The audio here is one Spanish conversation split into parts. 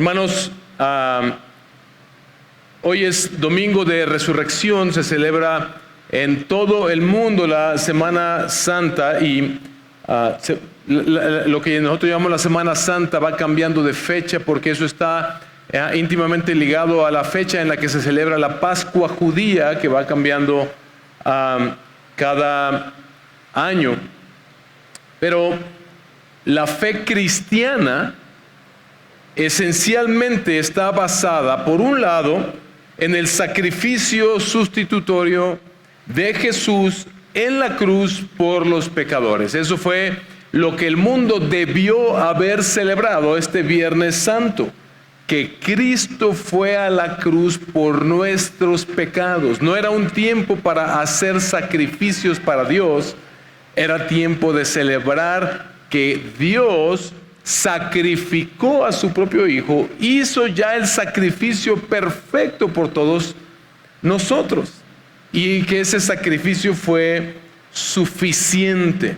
Hermanos, hoy es domingo de resurrección, se celebra en todo el mundo la Semana Santa y lo que nosotros llamamos la Semana Santa va cambiando de fecha porque eso está íntimamente ligado a la fecha en la que se celebra la Pascua judía, que va cambiando cada año. Pero la fe cristiana esencialmente está basada, por un lado, en el sacrificio sustitutorio de Jesús en la cruz por los pecadores. Eso fue lo que el mundo debió haber celebrado este Viernes Santo, que Cristo fue a la cruz por nuestros pecados. No era un tiempo para hacer sacrificios para Dios, era tiempo de celebrar que Dios sacrificó a su propio Hijo, hizo ya el sacrificio perfecto por todos nosotros y que ese sacrificio fue suficiente.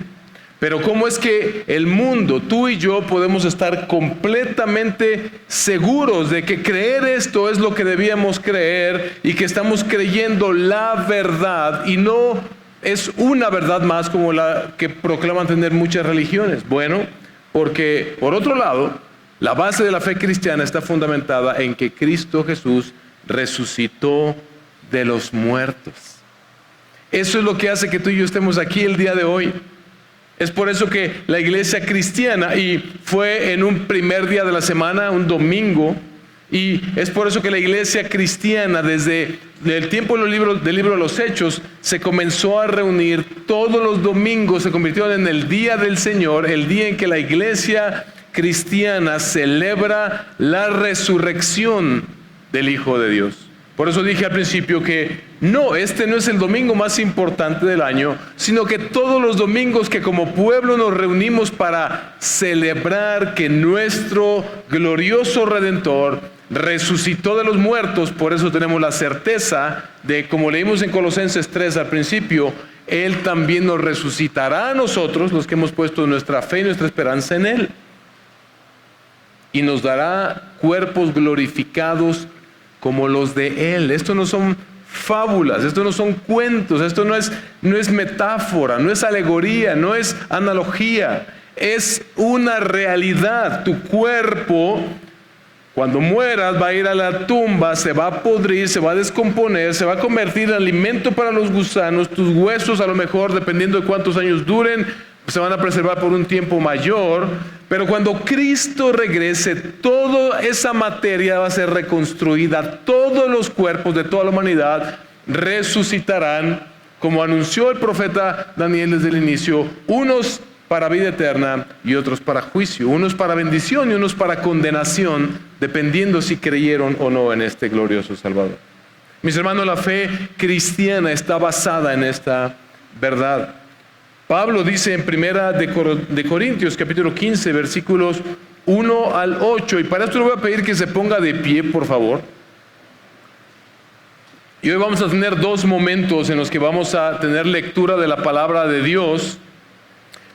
Pero ¿cómo es que el mundo, tú y yo, podemos estar completamente seguros de que creer esto es lo que debíamos creer y que estamos creyendo la verdad y no es una verdad más como la que proclaman tener muchas religiones? Bueno, porque por otro lado, la base de la fe cristiana está fundamentada en que Cristo Jesús resucitó de los muertos. Eso es lo que hace que tú y yo estemos aquí el día de hoy. Es por eso que la iglesia cristiana, y fue en un primer día de la semana, un domingo, y es por eso que la iglesia cristiana desde el tiempo del libro de los Hechos se comenzó a reunir todos los domingos, se convirtió en el día del Señor, el día en que la iglesia cristiana celebra la resurrección del Hijo de Dios. Por eso dije al principio que este no es el domingo más importante del año, sino que todos los domingos que como pueblo nos reunimos para celebrar que nuestro glorioso Redentor resucitó de los muertos, por eso tenemos la certeza de, como leímos en Colosenses 3 al principio, Él también nos resucitará a nosotros, los que hemos puesto nuestra fe y nuestra esperanza en Él, y nos dará cuerpos glorificados como los de Él. Esto no son fábulas, esto no son cuentos, esto no es metáfora, no es alegoría, no es analogía, es una realidad. Tu cuerpo, cuando mueras, va a ir a la tumba, se va a podrir, se va a descomponer, se va a convertir en alimento para los gusanos. Tus huesos, a lo mejor, dependiendo de cuántos años duren, se van a preservar por un tiempo mayor, pero cuando Cristo regrese, toda esa materia va a ser reconstruida, todos los cuerpos de toda la humanidad resucitarán, como anunció el profeta Daniel desde el inicio, unos para vida eterna y otros para juicio, unos para bendición y unos para condenación, dependiendo si creyeron o no en este glorioso Salvador. Mis hermanos, la fe cristiana está basada en esta verdad. Pablo dice en Primera de Corintios, capítulo 15, versículos 1 al 8, y para esto le voy a pedir que se ponga de pie, por favor. Y hoy vamos a tener dos momentos en los que vamos a tener lectura de la palabra de Dios,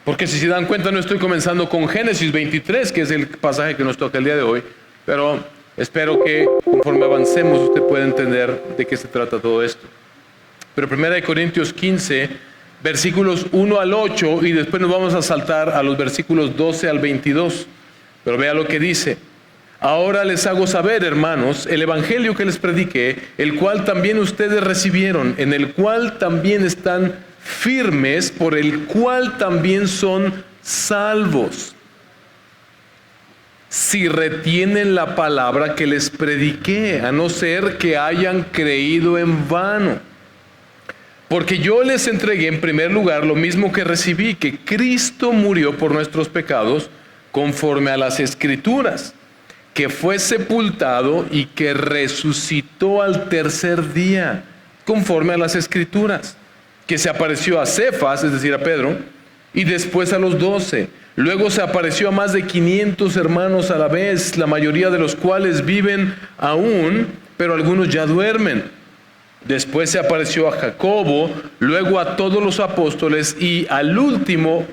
porque si se dan cuenta no estoy comenzando con Génesis 23, que es el pasaje que nos toca el día de hoy, pero espero que conforme avancemos usted pueda entender de qué se trata todo esto. Pero Primera de Corintios 15, versículos 1 al 8, y después nos vamos a saltar a los versículos 12 al 22. Pero vea lo que dice. Ahora les hago saber, hermanos, el evangelio que les prediqué, el cual también ustedes recibieron, en el cual también están firmes, por el cual también son salvos, si retienen la palabra que les prediqué, a no ser que hayan creído en vano. Porque yo les entregué en primer lugar lo mismo que recibí, que Cristo murió por nuestros pecados conforme a las Escrituras, que fue sepultado y que resucitó al tercer día, conforme a las Escrituras, que se apareció a Cefas, es decir, a Pedro, y después a los 12. Luego se apareció a más de 500 hermanos a la vez, la mayoría de los cuales viven aún, pero algunos ya duermen. Después se apareció a Jacobo, luego a todos los apóstoles y al último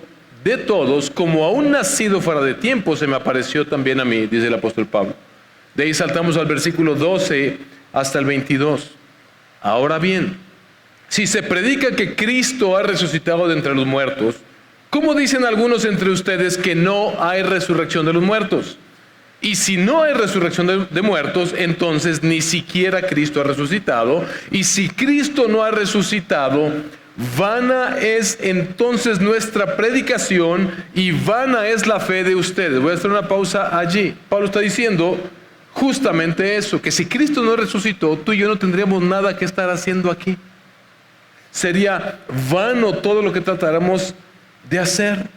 de todos, como a un nacido fuera de tiempo, se me apareció también a mí, dice el apóstol Pablo. De ahí saltamos al versículo 12 hasta el 22. Ahora bien, si se predica que Cristo ha resucitado de entre los muertos, ¿cómo dicen algunos entre ustedes que no hay resurrección de los muertos? Y si no hay resurrección de muertos, entonces ni siquiera Cristo ha resucitado. Y si Cristo no ha resucitado, vana es entonces nuestra predicación y vana es la fe de ustedes. Voy a hacer una pausa allí. Pablo está diciendo justamente eso, que si Cristo no resucitó, tú y yo no tendríamos nada que estar haciendo aquí. Sería vano todo lo que tratáramos de hacer.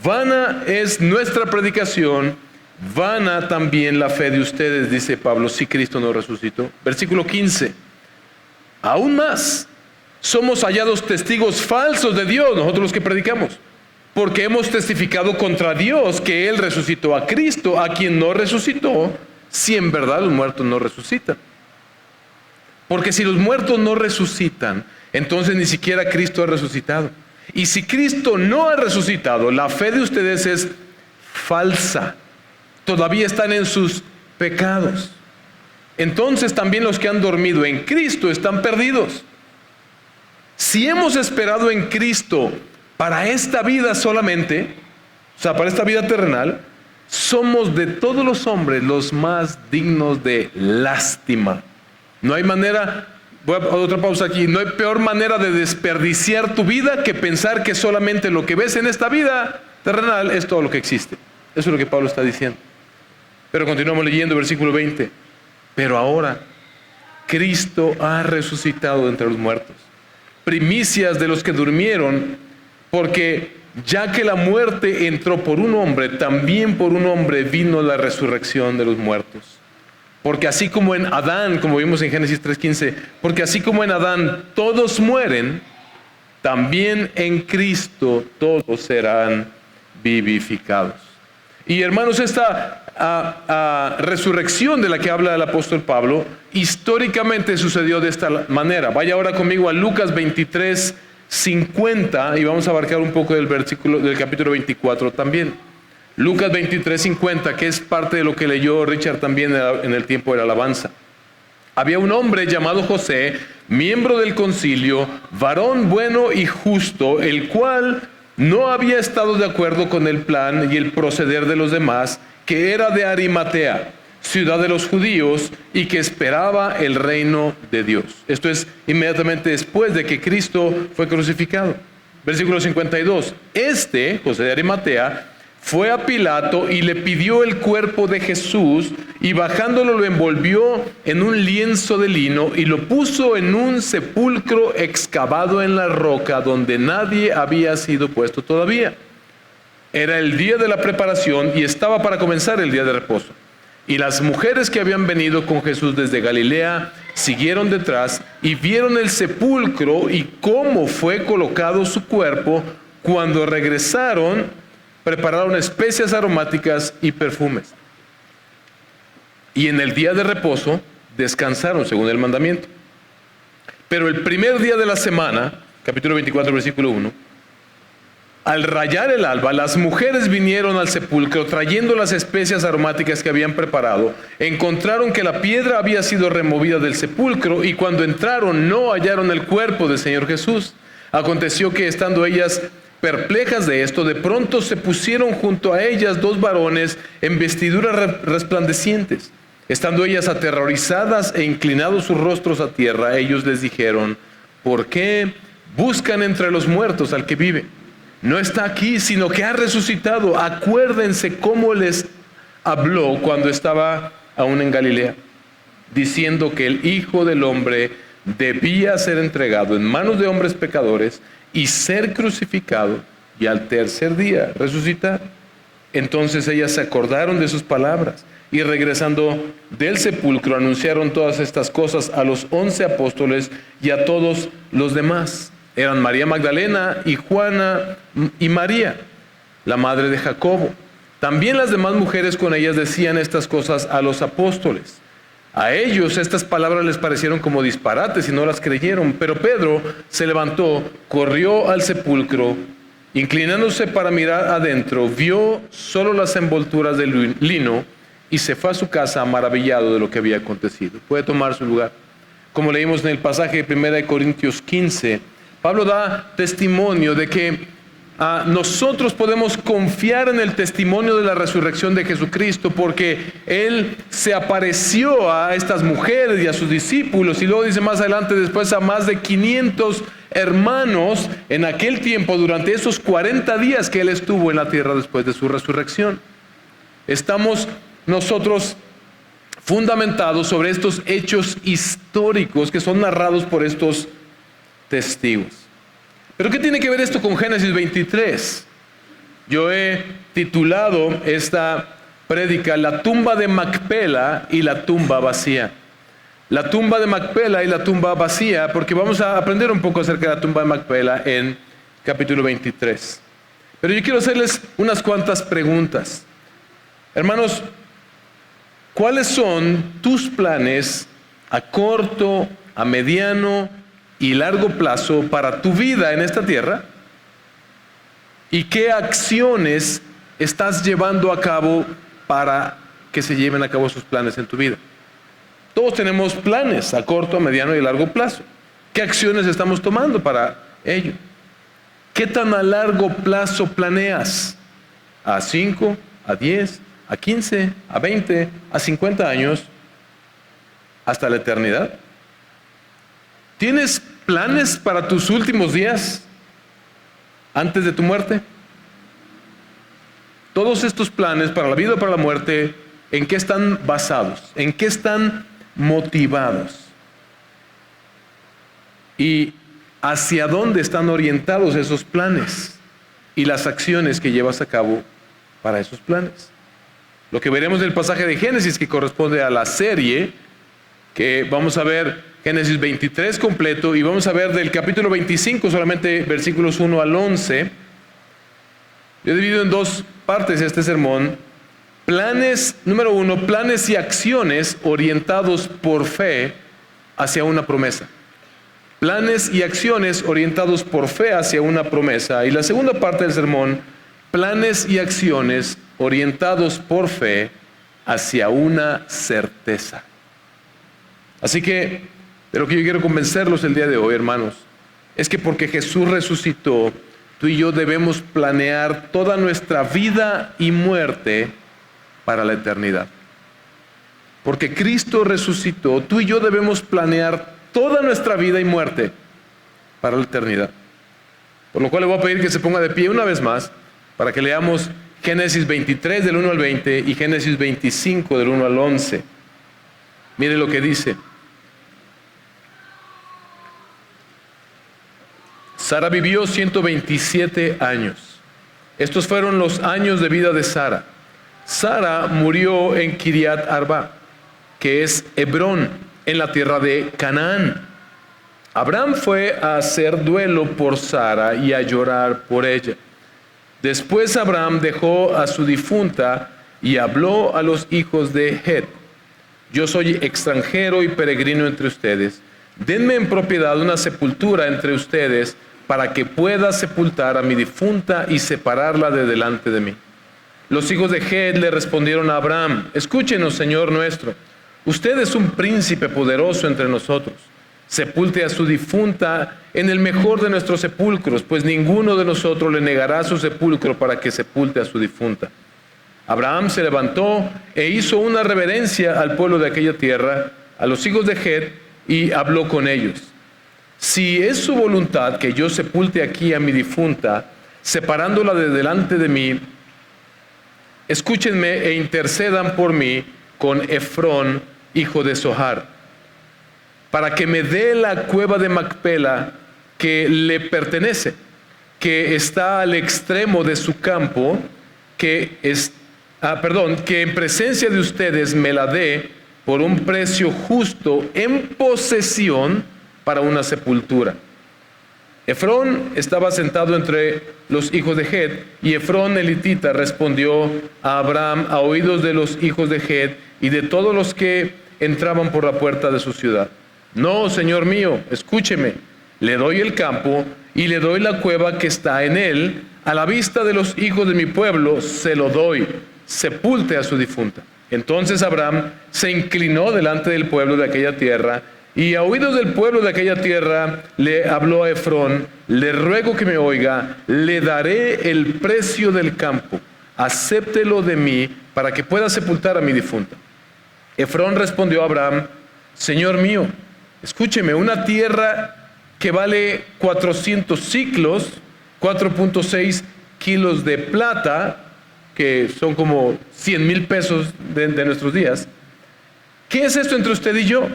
Vana es nuestra predicación, vana también la fe de ustedes, dice Pablo, si Cristo no resucitó. Versículo 15. Aún más, somos hallados testigos falsos de Dios, nosotros los que predicamos, porque hemos testificado contra Dios que Él resucitó a Cristo, a quien no resucitó, si en verdad los muertos no resucitan. Porque si los muertos no resucitan, entonces ni siquiera Cristo ha resucitado. Y si Cristo no ha resucitado, la fe de ustedes es falsa. Todavía están en sus pecados. Entonces también los que han dormido en Cristo están perdidos. Si hemos esperado en Cristo para esta vida solamente, o sea, para esta vida terrenal, somos de todos los hombres los más dignos de lástima. No hay manera... Voy a otra pausa aquí. No hay peor manera de desperdiciar tu vida que pensar que solamente lo que ves en esta vida terrenal es todo lo que existe. Eso es lo que Pablo está diciendo. Pero continuamos leyendo versículo 20. Pero ahora Cristo ha resucitado de entre los muertos, primicias de los que durmieron, porque ya que la muerte entró por un hombre, también por un hombre vino la resurrección de los muertos. Porque así como en Adán, como vimos en Génesis 3:15, porque así como en Adán todos mueren, también en Cristo todos serán vivificados. Y hermanos, esta resurrección de la que habla el apóstol Pablo, históricamente sucedió de esta manera. Vaya ahora conmigo a Lucas 23:50 y vamos a abarcar un poco del capítulo 24 también. Lucas 23:50, que es parte de lo que leyó Richard también en el tiempo de la alabanza. Había un hombre llamado José, miembro del concilio, varón bueno y justo, el cual no había estado de acuerdo con el plan y el proceder de los demás, que era de Arimatea, ciudad de los judíos, y que esperaba el reino de Dios. Esto es inmediatamente después de que Cristo fue crucificado. Versículo 52. José de Arimatea, fue a Pilato y le pidió el cuerpo de Jesús, y bajándolo lo envolvió en un lienzo de lino y lo puso en un sepulcro excavado en la roca donde nadie había sido puesto todavía. Era el día de la preparación y estaba para comenzar el día de reposo. Y las mujeres que habían venido con Jesús desde Galilea siguieron detrás y vieron el sepulcro y cómo fue colocado su cuerpo. Cuando regresaron, prepararon especias aromáticas y perfumes. Y en el día de reposo descansaron según el mandamiento. Pero el primer día de la semana, capítulo 24, versículo 1, al rayar el alba, las mujeres vinieron al sepulcro trayendo las especias aromáticas que habían preparado. Encontraron que la piedra había sido removida del sepulcro, y cuando entraron no hallaron el cuerpo del Señor Jesús. Aconteció que estando ellas perplejas de esto, de pronto se pusieron junto a ellas dos varones en vestiduras resplandecientes. Estando ellas aterrorizadas e inclinados sus rostros a tierra, ellos les dijeron: ¿por qué buscan entre los muertos al que vive? No está aquí, sino que ha resucitado. Acuérdense cómo les habló cuando estaba aún en Galilea, diciendo que el Hijo del Hombre debía ser entregado en manos de hombres pecadores y ser crucificado, y al tercer día resucitar. Entonces ellas se acordaron de sus palabras, y regresando del sepulcro anunciaron todas estas cosas a los 11 apóstoles y a todos los demás. Eran María Magdalena y Juana y María, la madre de Jacobo. También las demás mujeres con ellas decían estas cosas a los apóstoles. A ellos estas palabras les parecieron como disparates y no las creyeron. Pero Pedro se levantó, corrió al sepulcro, inclinándose para mirar adentro, vio solo las envolturas de lino y se fue a su casa maravillado de lo que había acontecido. Puede tomar su lugar. Como leímos en el pasaje de 1 Corintios 15, Pablo da testimonio de que nosotros podemos confiar en el testimonio de la resurrección de Jesucristo, porque Él se apareció a estas mujeres y a sus discípulos, y luego dice más adelante, después a más de 500 hermanos en aquel tiempo, durante esos 40 días que Él estuvo en la tierra después de su resurrección. Estamos nosotros fundamentados sobre estos hechos históricos que son narrados por estos testigos. ¿Pero qué tiene que ver esto con Génesis 23? Yo he titulado esta prédica La tumba de Macpela y la tumba vacía. La tumba de Macpela y la tumba vacía, porque vamos a aprender un poco acerca de la tumba de Macpela en capítulo 23. Pero yo quiero hacerles unas cuantas preguntas. Hermanos, ¿cuáles son tus planes a corto, a mediano y largo plazo para tu vida en esta tierra? ¿Y qué acciones estás llevando a cabo para que se lleven a cabo esos planes en tu vida? Todos tenemos planes a corto, a mediano y largo plazo. ¿Qué acciones estamos tomando para ello? ¿Qué tan a largo plazo planeas? ¿A 5, a 10, a 15, a 20, a 50 años, hasta la eternidad? ¿Tienes planes para tus últimos días antes de tu muerte? Todos estos planes para la vida o para la muerte, ¿en qué están basados? ¿En qué están motivados? ¿Y hacia dónde están orientados esos planes y las acciones que llevas a cabo para esos planes? Lo que veremos del pasaje de Génesis, que corresponde a la serie, que vamos a ver Génesis 23 completo, y vamos a ver del capítulo 25 solamente versículos 1 al 11. Yo he dividido en dos partes este sermón. Planes, número 1, planes y acciones orientados por fe hacia una promesa. Planes y acciones orientados por fe hacia una promesa. Y la segunda parte del sermón, planes y acciones orientados por fe hacia una certeza. Así que, de lo que yo quiero convencerlos el día de hoy, hermanos, es que porque Jesús resucitó, tú y yo debemos planear toda nuestra vida y muerte para la eternidad. Porque Cristo resucitó, tú y yo debemos planear toda nuestra vida y muerte para la eternidad. Por lo cual le voy a pedir que se ponga de pie una vez más para que leamos Génesis 23 del 1 al 20 y Génesis 25 del 1 al 11. Mire lo que dice. Sara vivió 127 años. Estos fueron los años de vida de Sara. Sara murió en Kiriat Arba, que es Hebrón, en la tierra de Canaán. Abraham fue a hacer duelo por Sara y a llorar por ella. Después Abraham dejó a su difunta y habló a los hijos de Het: yo soy extranjero y peregrino entre ustedes. Denme en propiedad una sepultura entre ustedes para que pueda sepultar a mi difunta y separarla de delante de mí. Los hijos de Het le respondieron a Abraham: escúchenos, Señor nuestro. Usted es un príncipe poderoso entre nosotros. Sepulte a su difunta en el mejor de nuestros sepulcros, pues ninguno de nosotros le negará su sepulcro para que sepulte a su difunta. Abraham se levantó e hizo una reverencia al pueblo de aquella tierra, a los hijos de Het, y habló con ellos. Si es su voluntad que yo sepulte aquí a mi difunta, separándola de delante de mí, escúchenme e intercedan por mí con Efrón, hijo de Zohar, para que me dé la cueva de Macpela que le pertenece, que está al extremo de su campo, que en presencia de ustedes me la dé por un precio justo en posesión para una sepultura. Efrón estaba sentado entre los hijos de Het, y Efrón el hitita respondió a Abraham a oídos de los hijos de Het y de todos los que entraban por la puerta de su ciudad: no, señor mío, escúcheme, le doy el campo y le doy la cueva que está en él, a la vista de los hijos de mi pueblo se lo doy, sepulte a su difunta. Entonces Abraham se inclinó delante del pueblo de aquella tierra, y a oídos del pueblo de aquella tierra le habló a Efrón: le ruego que me oiga, le daré el precio del campo, acéptelo de mí para que pueda sepultar a mi difunta. Efrón respondió a Abraham: Señor mío, escúcheme, una tierra que vale 400 siclos, 4.6 kilos de plata, que son como 100,000 pesos de nuestros días. ¿Qué es esto entre usted y yo?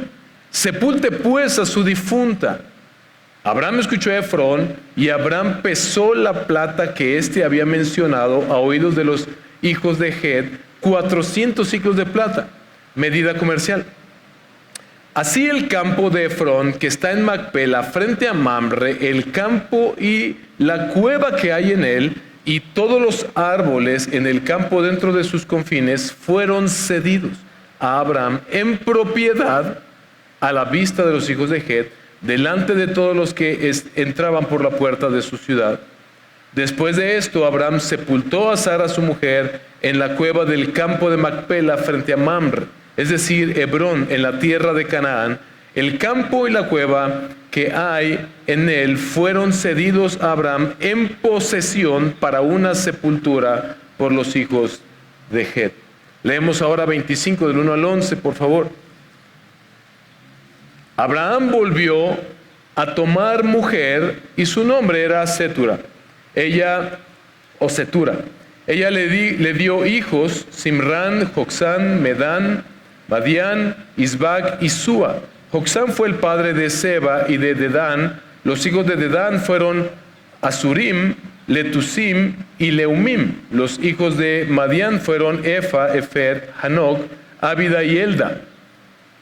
Sepulte pues a su difunta. Abraham escuchó a Efrón, y Abraham pesó la plata que éste había mencionado a oídos de los hijos de Het, 400 ciclos de plata, medida comercial. Así el campo de Efrón, que está en Macpela, frente a Mamre, el campo y la cueva que hay en él, y todos los árboles en el campo dentro de sus confines, fueron cedidos a Abraham en propiedad a la vista de los hijos de Het, delante de todos los que entraban por la puerta de su ciudad. Después de esto, Abraham sepultó a Sara su mujer en la cueva del campo de Macpela frente a Mamre, es decir, Hebrón, en la tierra de Canaán. El campo y la cueva que hay en él fueron cedidos a Abraham en posesión para una sepultura por los hijos de Het. Leemos ahora 25 del 1 al 11, por favor. Abraham volvió a tomar mujer, y su nombre era Setura. Ella le dio hijos: Simrán, Joksán, Medán, Madián, Isbac y Súa. Joksán fue el padre de Seba y de Dedán. Los hijos de Dedán fueron Asurim, Letusim y Leumim. Los hijos de Madián fueron Efa, Efer, Hanoc, Abida y Elda.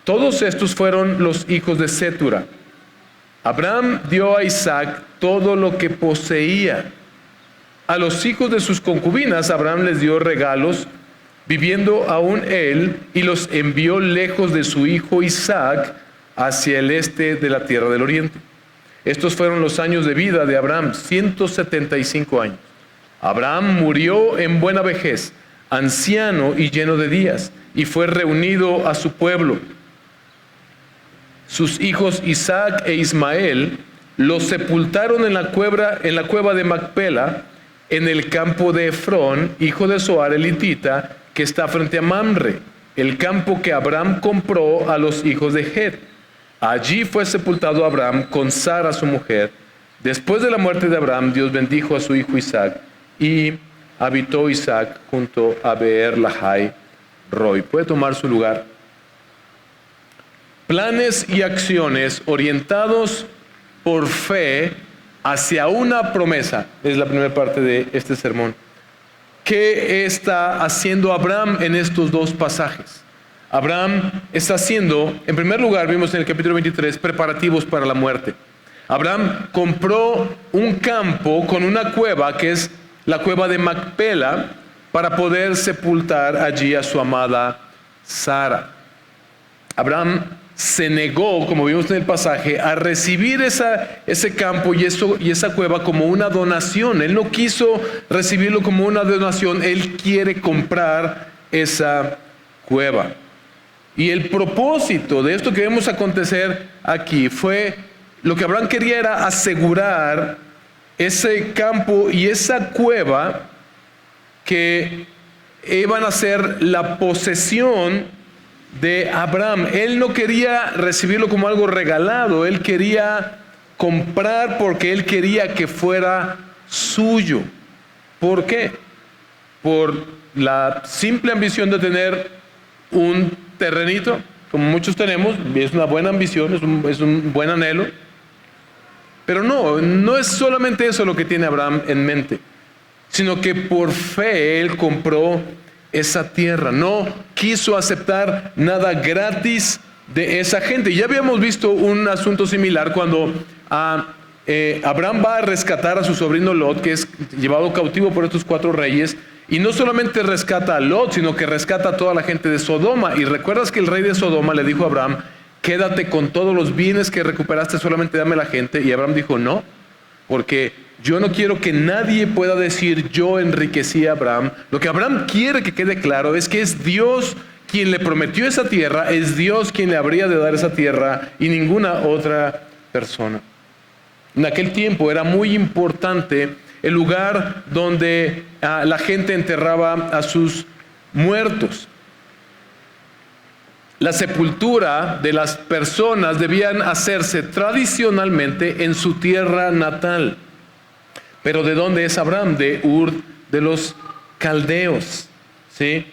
Todos estos fueron los hijos de Setura. Abraham dio a Isaac todo lo que poseía. A los hijos de sus concubinas Abraham les dio regalos, viviendo aún él, y los envió lejos de su hijo Isaac hacia el este de la tierra del oriente. Estos fueron los años de vida de Abraham, 175 años. Abraham murió en buena vejez, anciano y lleno de días, y fue reunido a su pueblo. Sus hijos Isaac e Ismael los sepultaron en la cueva de Macpela, en el campo de Efrón, hijo de Zoar el hitita, que está frente a Mamre, el campo que Abraham compró a los hijos de Het. Allí fue sepultado Abraham con Sara su mujer. Después de la muerte de Abraham, Dios bendijo a su hijo Isaac, y habitó Isaac junto a Beer Lahai Roi. Puede tomar su lugar. Planes y acciones orientados por fe hacia una promesa. Es la primera parte de este sermón. ¿Qué está haciendo Abraham en estos dos pasajes? Abraham está haciendo, en primer lugar, vimos en el capítulo 23, preparativos para la muerte. Abraham compró un campo con una cueva, que es la cueva de Macpela, para poder sepultar allí a su amada Sara. Abraham se negó, como vimos en el pasaje, a recibir ese campo y esa cueva como una donación. Él no quiso recibirlo como una donación, él quiere comprar esa cueva. Y el propósito de esto que vemos acontecer aquí fue, lo que Abraham quería era asegurar ese campo y esa cueva que iban a ser la posesión de Abraham. Él no quería recibirlo como algo regalado, él quería comprar porque él quería que fuera suyo. ¿Por qué? Por la simple ambición de tener un terrenito, como muchos tenemos. Es una buena ambición, es un buen anhelo. Pero no es solamente eso lo que tiene Abraham en mente, sino que por fe él compró esa tierra. No quiso aceptar nada gratis de esa gente. Ya habíamos visto un asunto similar cuando Abraham va a rescatar a su sobrino Lot, que es llevado cautivo por estos 4 reyes, y no solamente rescata a Lot, sino que rescata a toda la gente de Sodoma. Y recuerdas que el rey de Sodoma le dijo a Abraham: quédate con todos los bienes que recuperaste, solamente dame la gente. Y Abraham dijo: no, porque yo no quiero que nadie pueda decir yo enriquecí a Abraham. Lo que Abraham quiere que quede claro es que es Dios quien le prometió esa tierra, es Dios quien le habría de dar esa tierra y ninguna otra persona. En aquel tiempo era muy importante el lugar donde la gente enterraba a sus muertos. La sepultura de las personas debían hacerse tradicionalmente en su tierra natal. Pero ¿de dónde es Abraham? De Ur de los Caldeos, ¿sí?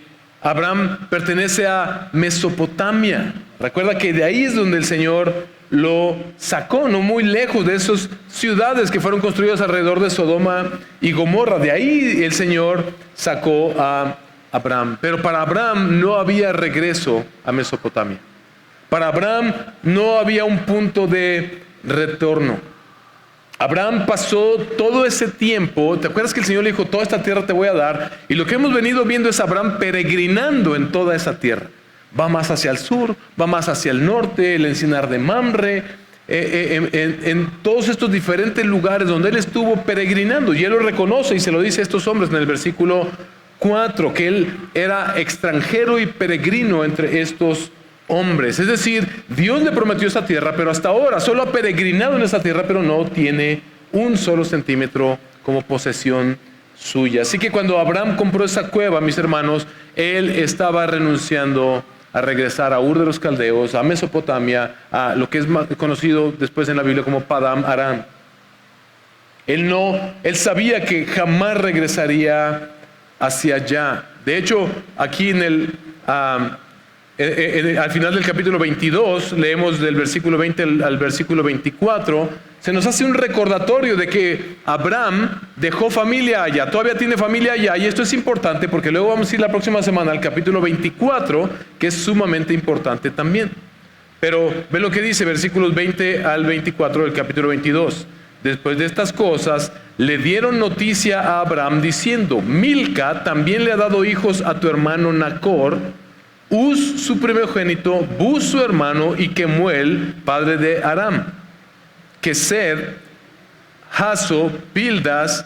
Abraham pertenece a Mesopotamia. Recuerda que de ahí es donde el Señor lo sacó, no muy lejos de esas ciudades que fueron construidas alrededor de Sodoma y Gomorra. De ahí el Señor sacó a Abraham. Pero para Abraham no había regreso a Mesopotamia. Para Abraham no había un punto de retorno. Abraham pasó todo ese tiempo. ¿Te acuerdas que el Señor le dijo, toda esta tierra te voy a dar? Y lo que hemos venido viendo es Abraham peregrinando en toda esa tierra. Va más hacia el sur, va más hacia el norte, el encinar de Mamre, en todos estos diferentes lugares donde él estuvo peregrinando. Y él lo reconoce y se lo dice a estos hombres en el versículo 4, que él era extranjero y peregrino entre estos hombres. Es decir, Dios le prometió esa tierra, pero hasta ahora solo ha peregrinado en esa tierra, pero no tiene un solo centímetro como posesión suya. Así que cuando Abraham compró esa cueva, mis hermanos, él estaba renunciando a regresar a Ur de los Caldeos, a Mesopotamia, a lo que es conocido después en la Biblia como Padam Aram. Él sabía que jamás regresaría hacia allá. De hecho, aquí al final del capítulo 22, leemos del versículo 20 al versículo 24, se nos hace un recordatorio de que Abraham dejó familia allá, todavía tiene familia allá, y esto es importante porque luego vamos a ir la próxima semana al capítulo 24, que es sumamente importante también. Pero ve lo que dice, versículos 20 al 24 del capítulo 22. Después de estas cosas, le dieron noticia a Abraham diciendo, Milca también le ha dado hijos a tu hermano Nacor, Uz su primogénito, Buz su hermano, y Kemuel, padre de Aram, Kesed, Hazo, Pildas,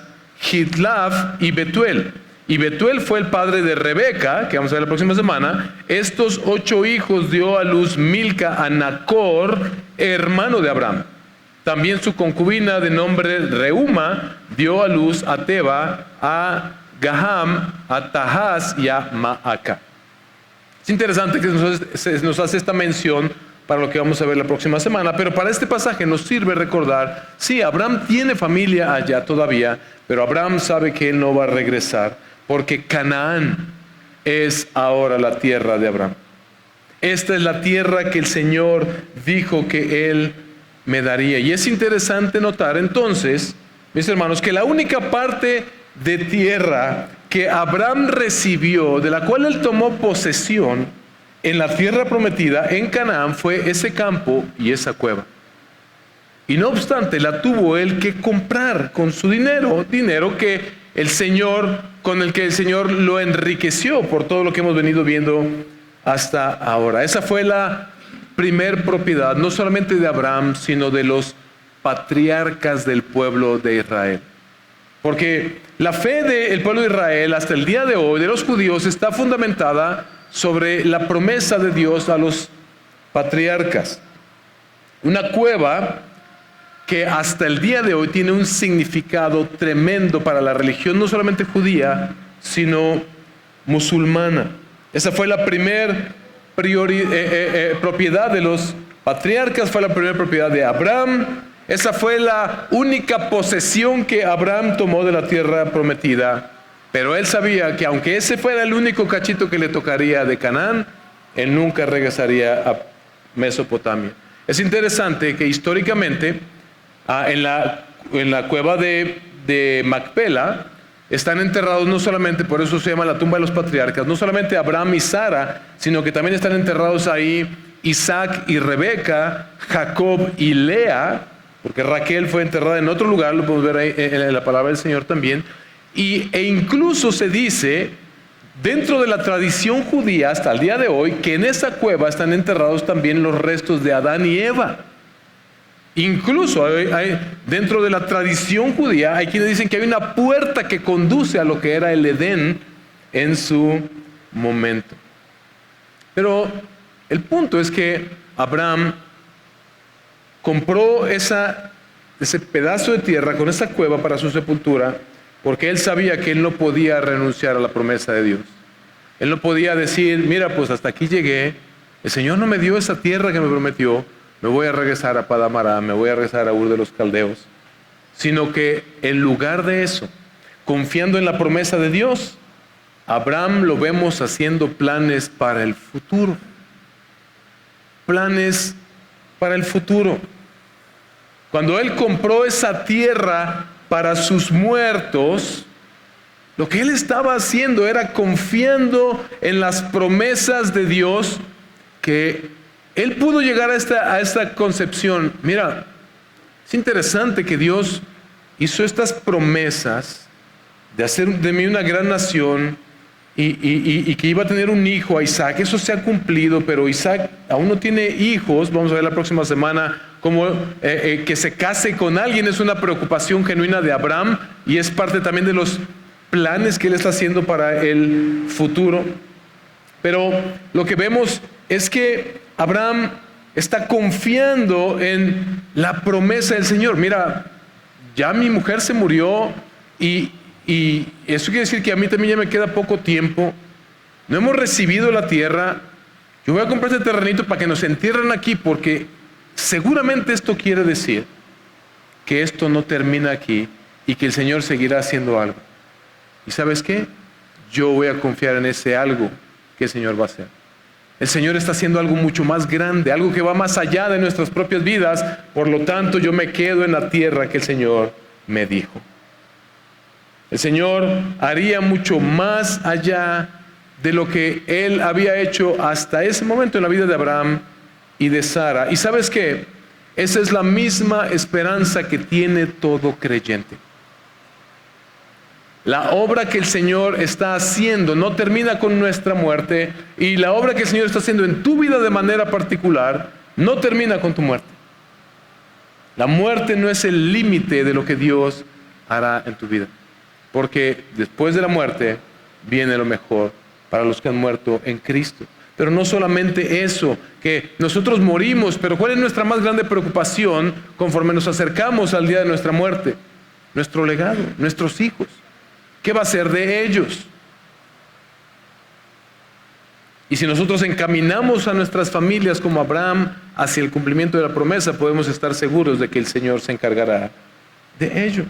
Hitlaf y Betuel. Y Betuel fue el padre de Rebeca, que vamos a ver la próxima semana. Estos 8 hijos dio a luz Milca a Nacor, hermano de Abraham. También su concubina de nombre Reuma dio a luz a Teba, a Gaham, a Tahaz y a Maaca. Es interesante que nos hace esta mención para lo que vamos a ver la próxima semana, pero para este pasaje nos sirve recordar, sí, Abraham tiene familia allá todavía, pero Abraham sabe que él no va a regresar, porque Canaán es ahora la tierra de Abraham. Esta es la tierra que el Señor dijo que él me daría. Y es interesante notar entonces, mis hermanos, que la única parte de tierra que Abraham recibió, de la cual él tomó posesión en la tierra prometida, en Canaán, fue ese campo y esa cueva. Y no obstante, la tuvo él que comprar con su dinero que el Señor, con el que el Señor lo enriqueció por todo lo que hemos venido viendo hasta ahora. Esa fue la primer propiedad, no solamente de Abraham, sino de los patriarcas del pueblo de Israel. Porque la fe del pueblo de Israel hasta el día de hoy, de los judíos, está fundamentada sobre la promesa de Dios a los patriarcas. Una cueva que hasta el día de hoy tiene un significado tremendo para la religión, no solamente judía, sino musulmana. Esa fue la primera propiedad de los patriarcas, fue la primera propiedad de Abraham. Esa fue la única posesión que Abraham tomó de la tierra prometida. Pero él sabía que aunque ese fuera el único cachito que le tocaría de Canaán, él nunca regresaría a Mesopotamia. Es interesante que históricamente en la cueva de Macpela están enterrados no solamente, por eso se llama la tumba de los patriarcas, no solamente Abraham y Sara, sino que también están enterrados ahí Isaac y Rebeca, Jacob y Lea, porque Raquel fue enterrada en otro lugar, lo podemos ver ahí en la palabra del Señor también. E incluso se dice, dentro de la tradición judía hasta el día de hoy, que en esa cueva están enterrados también los restos de Adán y Eva. Incluso dentro de la tradición judía hay quienes dicen que hay una puerta que conduce a lo que era el Edén en su momento. Pero el punto es que Abraham compró ese pedazo de tierra con esa cueva para su sepultura, porque él sabía que él no podía renunciar a la promesa de Dios. Él no podía decir, mira, pues hasta aquí llegué, el Señor no me dio esa tierra que me prometió, me voy a regresar a Padán Aram, me voy a regresar a Ur de los Caldeos. Sino que en lugar de eso, confiando en la promesa de Dios, Abraham lo vemos haciendo planes para el futuro. Planes para el futuro. Cuando él compró esa tierra para sus muertos, lo que él estaba haciendo era confiando en las promesas de Dios, que él pudo llegar a esta concepción. Mira, es interesante que Dios hizo estas promesas de hacer de mí una gran nación y que iba a tener un hijo, a Isaac. Eso se ha cumplido, pero Isaac aún no tiene hijos. Vamos a ver la próxima semana cómo que se case con alguien es una preocupación genuina de Abraham y es parte también de los planes que él está haciendo para el futuro. Pero lo que vemos es que Abraham está confiando en la promesa del Señor. Mira, ya mi mujer se murió y eso quiere decir que a mí también ya me queda poco tiempo. No hemos recibido la tierra. Yo voy a comprar este terrenito para que nos entierren aquí, porque seguramente esto quiere decir que esto no termina aquí y que el Señor seguirá haciendo algo. ¿Y sabes qué? Yo voy a confiar en ese algo que el Señor va a hacer. El Señor está haciendo algo mucho más grande, algo que va más allá de nuestras propias vidas. Por lo tanto, yo me quedo en la tierra que el Señor me dijo. El Señor haría mucho más allá de lo que Él había hecho hasta ese momento en la vida de Abraham y de Sara. ¿Y sabes qué? Esa es la misma esperanza que tiene todo creyente. La obra que el Señor está haciendo no termina con nuestra muerte, y la obra que el Señor está haciendo en tu vida de manera particular no termina con tu muerte. La muerte no es el límite de lo que Dios hará en tu vida, porque después de la muerte viene lo mejor para los que han muerto en Cristo. Pero no solamente eso, que nosotros morimos, pero ¿cuál es nuestra más grande preocupación conforme nos acercamos al día de nuestra muerte? Nuestro legado, nuestros hijos. ¿Qué va a ser de ellos? Y si nosotros encaminamos a nuestras familias como Abraham hacia el cumplimiento de la promesa, podemos estar seguros de que el Señor se encargará de ello.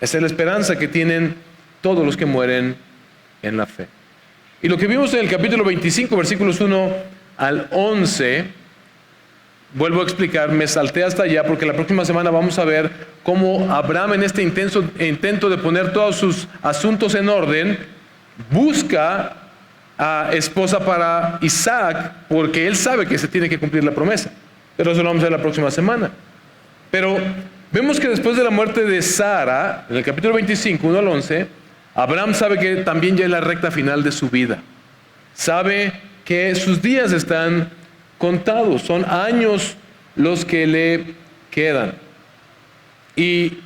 Esa es la esperanza que tienen todos los que mueren en la fe. Y lo que vimos en el capítulo 25, versículos 1 al 11, vuelvo a explicar, me salté hasta allá porque la próxima semana vamos a ver cómo Abraham, en este intento de poner todos sus asuntos en orden, busca a esposa para Isaac, porque él sabe que se tiene que cumplir la promesa. Pero eso lo vamos a ver la próxima semana. Pero vemos que después de la muerte de Sara, en el capítulo 25, 1 al 11, Abraham sabe que también ya es la recta final de su vida. Sabe que sus días están contados, son años los que le quedan. Y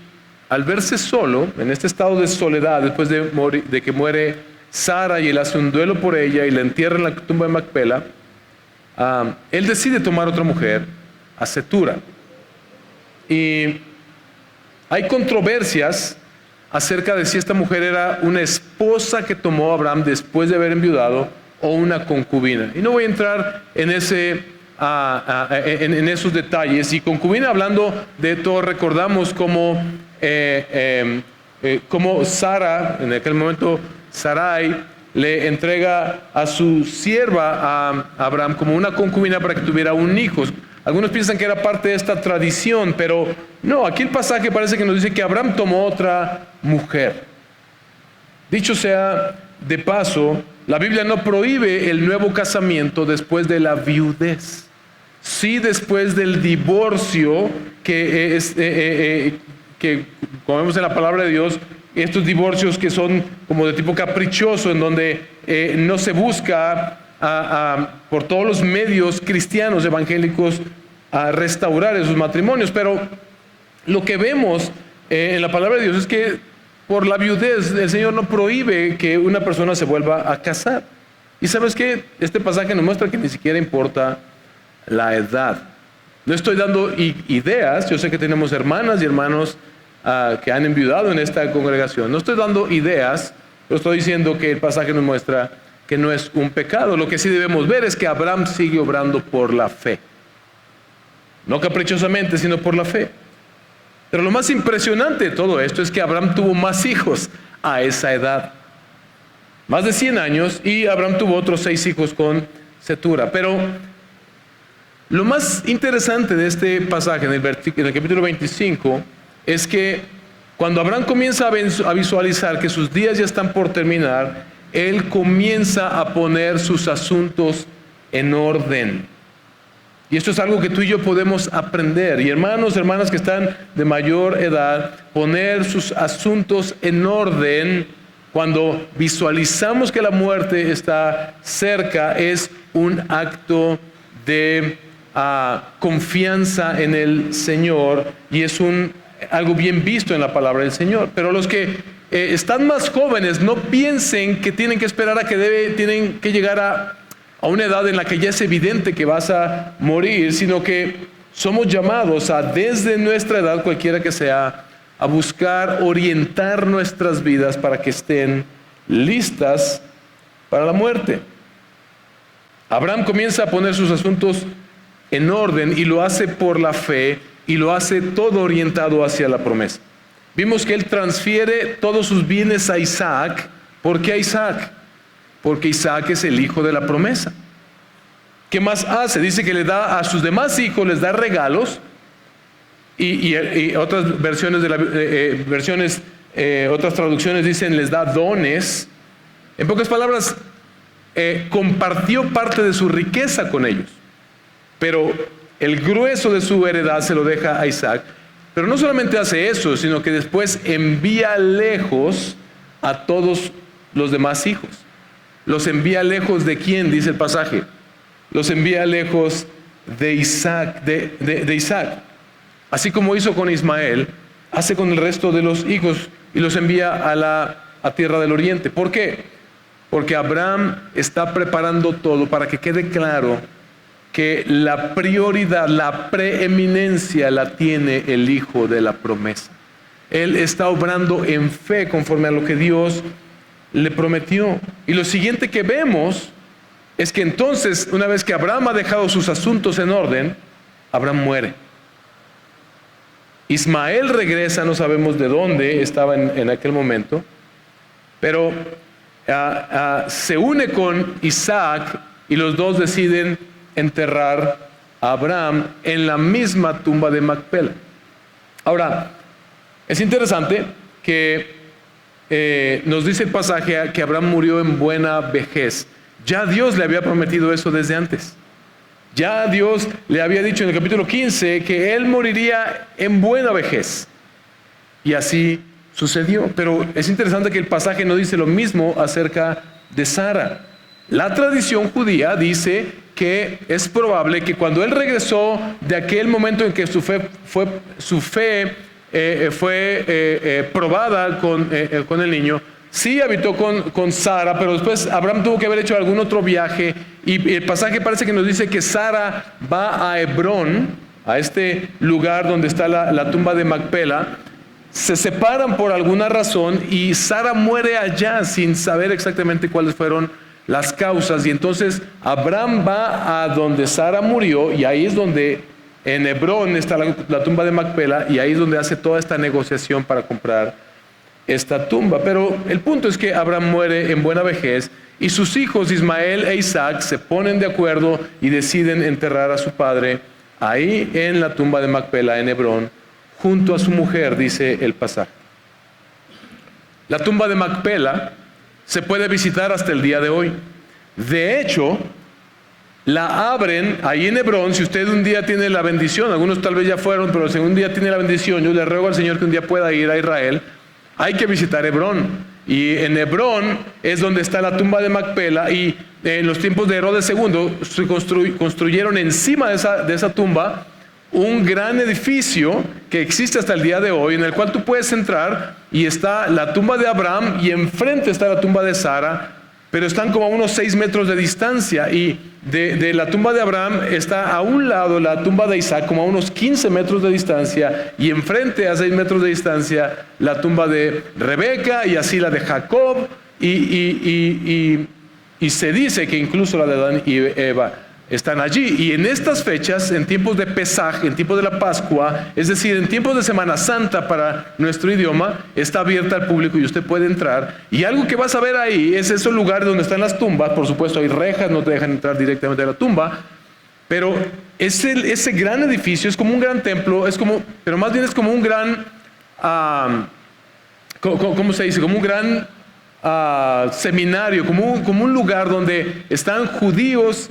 al verse solo, en este estado de soledad, después de que muere Sara y él hace un duelo por ella y la entierra en la tumba de Macpela, él decide tomar otra mujer, a Cetura. Y hay controversias acerca de si esta mujer era una esposa que tomó Abraham después de haber enviudado o una concubina. Y no voy a entrar en esos detalles. Y concubina, hablando de todo, recordamos como Sara, en aquel momento Sarai, le entrega a su sierva a Abraham como una concubina para que tuviera un hijo. Algunos piensan que era parte de esta tradición, pero no, aquí el pasaje parece que nos dice que Abraham tomó otra mujer. Dicho sea de paso, la Biblia no prohíbe el nuevo casamiento después de la viudez. Sí, después del divorcio, que como vemos en la palabra de Dios, estos divorcios que son como de tipo caprichoso, en donde no se busca por todos los medios cristianos evangélicos a restaurar esos matrimonios. Pero lo que vemos en la palabra de Dios es que por la viudez el Señor no prohíbe que una persona se vuelva a casar. Y ¿sabes qué? Este pasaje nos muestra que ni siquiera importa la edad. No estoy dando ideas. Yo sé que tenemos hermanas y hermanos que han enviudado en esta congregación. No estoy dando ideas, pero estoy diciendo que el pasaje nos muestra que no es un pecado. Lo que sí debemos ver es que Abraham sigue obrando por la fe. No caprichosamente, sino por la fe. Pero lo más impresionante de todo esto es que Abraham tuvo más hijos a esa edad. Más de 100 años, y Abraham tuvo otros 6 hijos con Cetura. Pero lo más interesante de este pasaje en el capítulo 25 es que cuando Abraham comienza a visualizar que sus días ya están por terminar, él comienza a poner sus asuntos en orden. Y esto es algo que tú y yo podemos aprender. Y hermanos, hermanas que están de mayor edad, poner sus asuntos en orden cuando visualizamos que la muerte está cerca es un acto de confianza en el Señor, y es algo bien visto en la palabra del Señor. Pero los que están más jóvenes, no piensen que tienen que esperar tienen que llegar a una edad en la que ya es evidente que vas a morir, sino que somos llamados desde nuestra edad, cualquiera que sea, a buscar orientar nuestras vidas para que estén listas para la muerte. Abraham comienza a poner sus asuntos en orden, y lo hace por la fe, y lo hace todo orientado hacia la promesa. Vimos que él transfiere todos sus bienes a Isaac. ¿Por qué a Isaac? Porque Isaac es el hijo de la promesa. ¿Qué más hace? Dice que le da a sus demás hijos, les da regalos, y otras versiones otras traducciones dicen les da dones. En pocas palabras, compartió parte de su riqueza con ellos, pero el grueso de su heredad se lo deja a Isaac. Pero no solamente hace eso, sino que después envía lejos a todos los demás hijos. ¿Los envía lejos de quién? Dice el pasaje. Los envía lejos de Isaac, de Isaac. Así como hizo con Ismael, hace con el resto de los hijos, y los envía a tierra del oriente. ¿Por qué? Porque Abraham está preparando todo para que quede claro que la prioridad, la preeminencia la tiene el hijo de la promesa. Él está obrando en fe conforme a lo que Dios le prometió. Y lo siguiente que vemos es que entonces, una vez que Abraham ha dejado sus asuntos en orden, Abraham muere. Ismael regresa, no sabemos de dónde estaba en aquel momento, pero se une con Isaac, y los dos deciden enterrar a Abraham en la misma tumba de Macpela. Ahora, es interesante que nos dice el pasaje que Abraham murió en buena vejez. Ya Dios le había prometido eso desde antes. Ya Dios le había dicho en el capítulo 15 que él moriría en buena vejez. Y así sucedió. Pero es interesante que el pasaje no dice lo mismo acerca de Sara. La tradición judía dice que es probable que cuando él regresó de aquel momento en que su fe fue probada con el niño, sí habitó con Sara, pero después Abraham tuvo que haber hecho algún otro viaje, y el pasaje parece que nos dice que Sara va a Hebrón, a este lugar donde está la tumba de Macpela. Se separan por alguna razón y Sara muere allá sin saber exactamente cuáles fueron las causas, y entonces Abraham va a donde Sara murió, y ahí es donde en Hebrón está la tumba de Macpela, y ahí es donde hace toda esta negociación para comprar esta tumba. Pero el punto es que Abraham muere en buena vejez, y sus hijos Ismael e Isaac se ponen de acuerdo y deciden enterrar a su padre ahí en la tumba de Macpela en Hebrón, junto a su mujer, dice el pasaje. La tumba de Macpela se puede visitar hasta el día de hoy. De hecho, la abren ahí en Hebrón. Si usted un día tiene la bendición, algunos tal vez ya fueron, pero si un día tiene la bendición, yo le ruego al Señor que un día pueda ir a Israel, hay que visitar Hebrón. Y en Hebrón es donde está la tumba de Macpela, y en los tiempos de Herodes II se construyeron encima de esa tumba un gran edificio que existe hasta el día de hoy, en el cual tú puedes entrar y está la tumba de Abraham, y enfrente está la tumba de Sara, pero están como a unos 6 metros de distancia, y de la tumba de Abraham está a un lado la tumba de Isaac, como a unos 15 metros de distancia, y enfrente a 6 metros de distancia la tumba de Rebeca, y así la de Jacob, y se dice que incluso la de Adán y Eva están allí. Y en estas fechas, en tiempos de Pesaj, en tiempos de la Pascua, es decir, en tiempos de Semana Santa para nuestro idioma, está abierta al público y usted puede entrar. Y algo que vas a ver ahí es esos lugares donde están las tumbas. Por supuesto hay rejas, no te dejan entrar directamente a la tumba, pero ese gran edificio es como un gran templo, pero más bien es como un gran, ¿cómo se dice? Como un gran seminario, como un lugar donde están judíos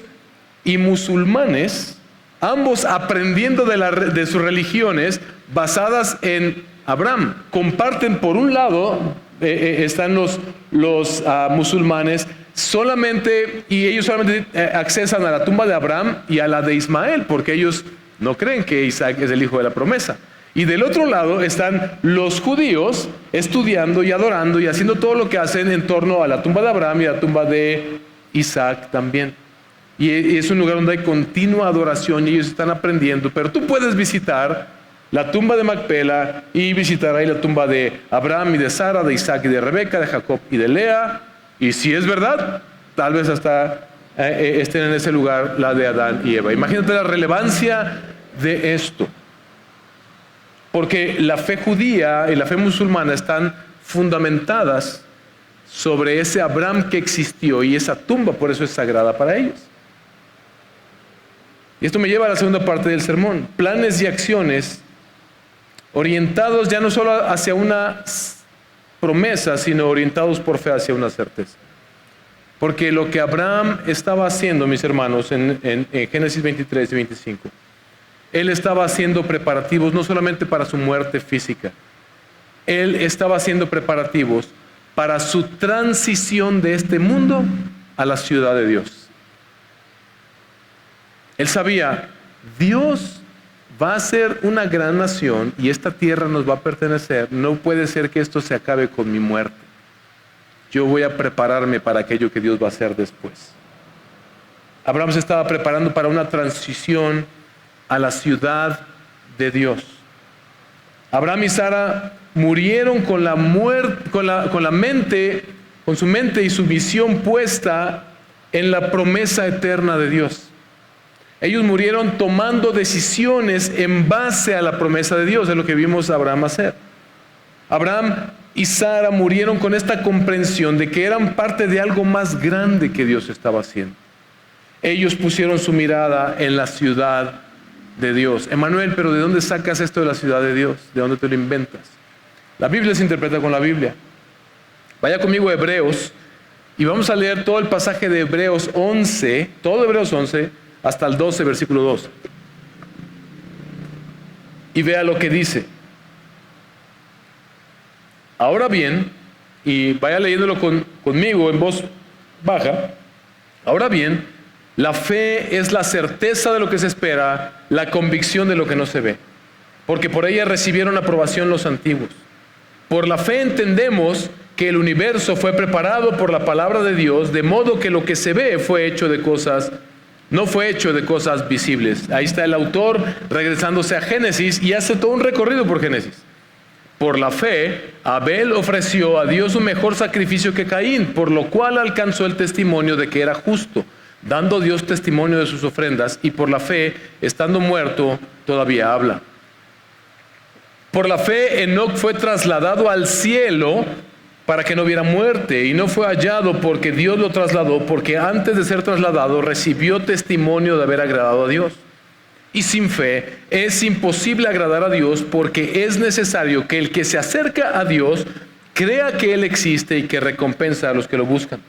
y musulmanes, ambos aprendiendo de sus religiones basadas en Abraham. Comparten, por un lado, están los musulmanes y ellos solamente accesan a la tumba de Abraham y a la de Ismael, porque ellos no creen que Isaac es el hijo de la promesa. Y del otro lado están los judíos estudiando y adorando y haciendo todo lo que hacen en torno a la tumba de Abraham y a la tumba de Isaac también. Y es un lugar donde hay continua adoración y ellos están aprendiendo. Pero tú puedes visitar la tumba de Macpela y visitar ahí la tumba de Abraham y de Sara, de Isaac y de Rebeca, de Jacob y de Lea. Y si es verdad, tal vez hasta estén en ese lugar la de Adán y Eva. Imagínate la relevancia de esto. Porque la fe judía y la fe musulmana están fundamentadas sobre ese Abraham que existió, y esa tumba por eso es sagrada para ellos. Y esto me lleva a la segunda parte del sermón. Planes y acciones orientados ya no solo hacia una promesa, sino orientados por fe hacia una certeza. Porque lo que Abraham estaba haciendo, mis hermanos, en Génesis 23 y 25, él estaba haciendo preparativos no solamente para su muerte física, él estaba haciendo preparativos para su transición de este mundo a la ciudad de Dios. Él sabía, Dios va a ser una gran nación y esta tierra nos va a pertenecer. No puede ser que esto se acabe con mi muerte. Yo voy a prepararme para aquello que Dios va a hacer después. Abraham se estaba preparando para una transición a la ciudad de Dios. Abraham y Sara murieron con su mente y su visión puesta en la promesa eterna de Dios. Ellos murieron tomando decisiones en base a la promesa de Dios, es lo que vimos a Abraham hacer. Abraham y Sara murieron con esta comprensión de que eran parte de algo más grande que Dios estaba haciendo. Ellos pusieron su mirada en la ciudad de Dios. Emanuel, pero ¿de dónde sacas esto de la ciudad de Dios? ¿De dónde te lo inventas? La Biblia se interpreta con la Biblia. Vaya conmigo a Hebreos y vamos a leer todo el pasaje de Hebreos 11, todo Hebreos 11, hasta el 12, versículo 2. Y vea lo que dice. Ahora bien, y vaya leyéndolo conmigo en voz baja. Ahora bien, la fe es la certeza de lo que se espera, la convicción de lo que no se ve. Porque por ella recibieron aprobación los antiguos. Por la fe entendemos que el universo fue preparado por la palabra de Dios, de modo que lo que se ve no fue hecho de cosas visibles. Ahí está el autor regresándose a Génesis y hace todo un recorrido por Génesis. Por la fe, Abel ofreció a Dios un mejor sacrificio que Caín, por lo cual alcanzó el testimonio de que era justo, dando Dios testimonio de sus ofrendas, y por la fe, estando muerto, todavía habla. Por la fe, Enoc fue trasladado al cielo para que no hubiera muerte, y no fue hallado porque Dios lo trasladó, porque antes de ser trasladado recibió testimonio de haber agradado a Dios. Y sin fe es imposible agradar a Dios, porque es necesario que el que se acerca a Dios crea que Él existe y que recompensa a los que lo buscan.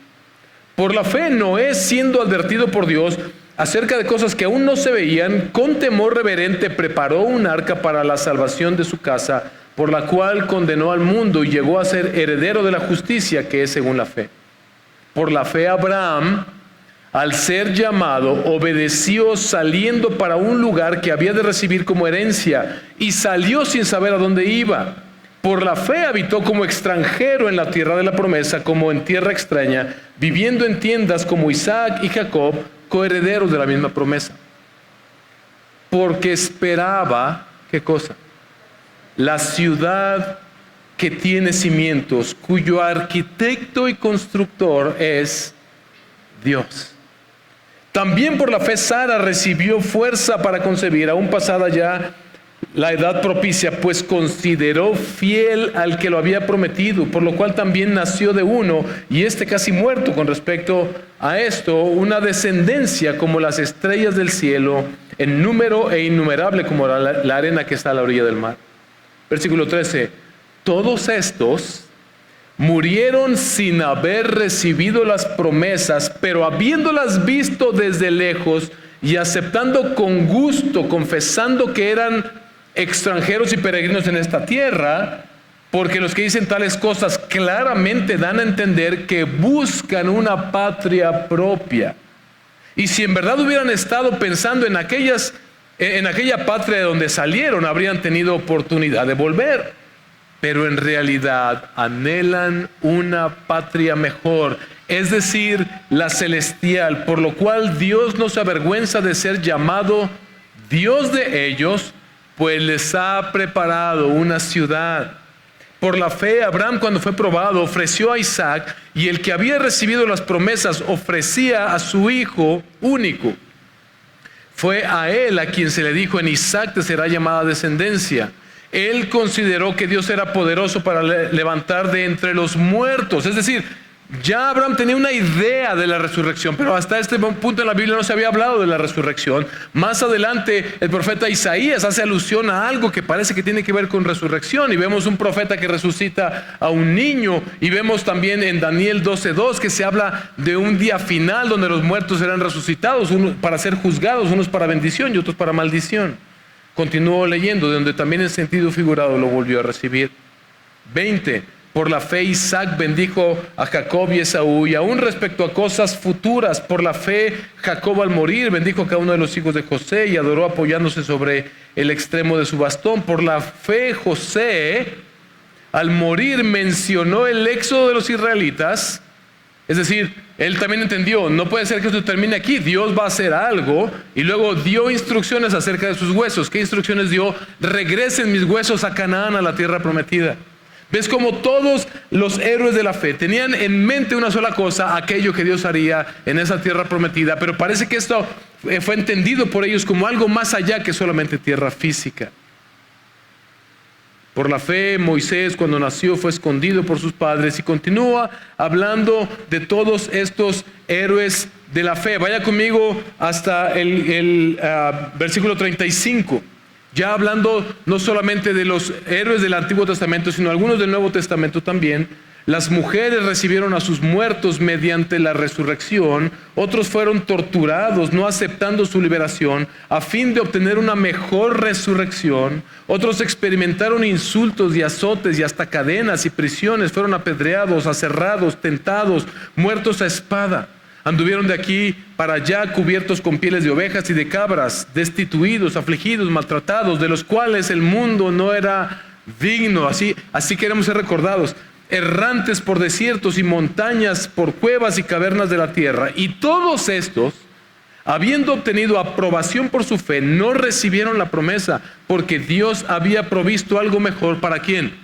Por la fe, Noé, siendo advertido por Dios acerca de cosas que aún no se veían, con temor reverente preparó un arca para la salvación de su casa, por la cual condenó al mundo y llegó a ser heredero de la justicia que es según la fe. Por la fe Abraham, al ser llamado, obedeció saliendo para un lugar que había de recibir como herencia, y salió sin saber a dónde iba. Por la fe habitó como extranjero en la tierra de la promesa, como en tierra extraña, viviendo en tiendas como Isaac y Jacob, coherederos de la misma promesa. Porque esperaba, ¿qué cosa? La ciudad que tiene cimientos, cuyo arquitecto y constructor es Dios. También por la fe Sara recibió fuerza para concebir, aún pasada ya la edad propicia, pues consideró fiel al que lo había prometido, por lo cual también nació de uno, y este casi muerto con respecto a esto, una descendencia como las estrellas del cielo, en número e innumerable como la arena que está a la orilla del mar. Versículo 13, todos estos murieron sin haber recibido las promesas, pero habiéndolas visto desde lejos y aceptando con gusto, confesando que eran extranjeros y peregrinos en esta tierra, porque los que dicen tales cosas claramente dan a entender que buscan una patria propia. Y si en verdad hubieran estado pensando en aquella patria de donde salieron, habrían tenido oportunidad de volver. Pero en realidad anhelan una patria mejor, es decir, la celestial, por lo cual Dios no se avergüenza de ser llamado Dios de ellos, pues les ha preparado una ciudad. Por la fe, Abraham, cuando fue probado, ofreció a Isaac, y el que había recibido las promesas ofrecía a su hijo único. Fue a él a quien se le dijo: en Isaac te será llamada descendencia. Él consideró que Dios era poderoso para levantar de entre los muertos. Es decir, ya Abraham tenía una idea de la resurrección, pero hasta este punto en la Biblia no se había hablado de la resurrección. Más adelante el profeta Isaías hace alusión a algo que parece que tiene que ver con resurrección, y vemos un profeta que resucita a un niño, y vemos también en Daniel 12:2 que se habla de un día final donde los muertos serán resucitados, unos para ser juzgados, unos para bendición y otros para maldición. Continuó leyendo, de donde también en sentido figurado lo volvió a recibir. 20. Por la fe Isaac bendijo a Jacob y Esaú, y aún respecto a cosas futuras, por la fe Jacob al morir bendijo a cada uno de los hijos de José y adoró apoyándose sobre el extremo de su bastón. Por la fe José al morir mencionó el éxodo de los israelitas, es decir, él también entendió, no puede ser que esto termine aquí, Dios va a hacer algo, y luego dio instrucciones acerca de sus huesos. ¿Qué instrucciones dio? Regresen mis huesos a Canaán, a la tierra prometida. ¿Ves cómo todos los héroes de la fe tenían en mente una sola cosa, aquello que Dios haría en esa tierra prometida? Pero parece que esto fue entendido por ellos como algo más allá que solamente tierra física. Por la fe, Moisés, cuando nació, fue escondido por sus padres, y continúa hablando de todos estos héroes de la fe. Vaya conmigo hasta el versículo 35. Ya hablando no solamente de los héroes del Antiguo Testamento, sino algunos del Nuevo Testamento también. Las mujeres recibieron a sus muertos mediante la resurrección. Otros fueron torturados, no aceptando su liberación, a fin de obtener una mejor resurrección. Otros experimentaron insultos y azotes y hasta cadenas y prisiones. Fueron apedreados, aserrados, tentados, muertos a espada. Anduvieron de aquí para allá cubiertos con pieles de ovejas y de cabras, destituidos, afligidos, maltratados, de los cuales el mundo no era digno. Así queremos ser recordados. Errantes por desiertos y montañas, por cuevas y cavernas de la tierra. Y todos estos, habiendo obtenido aprobación por su fe, no recibieron la promesa, porque Dios había provisto algo mejor. ¿Para quién?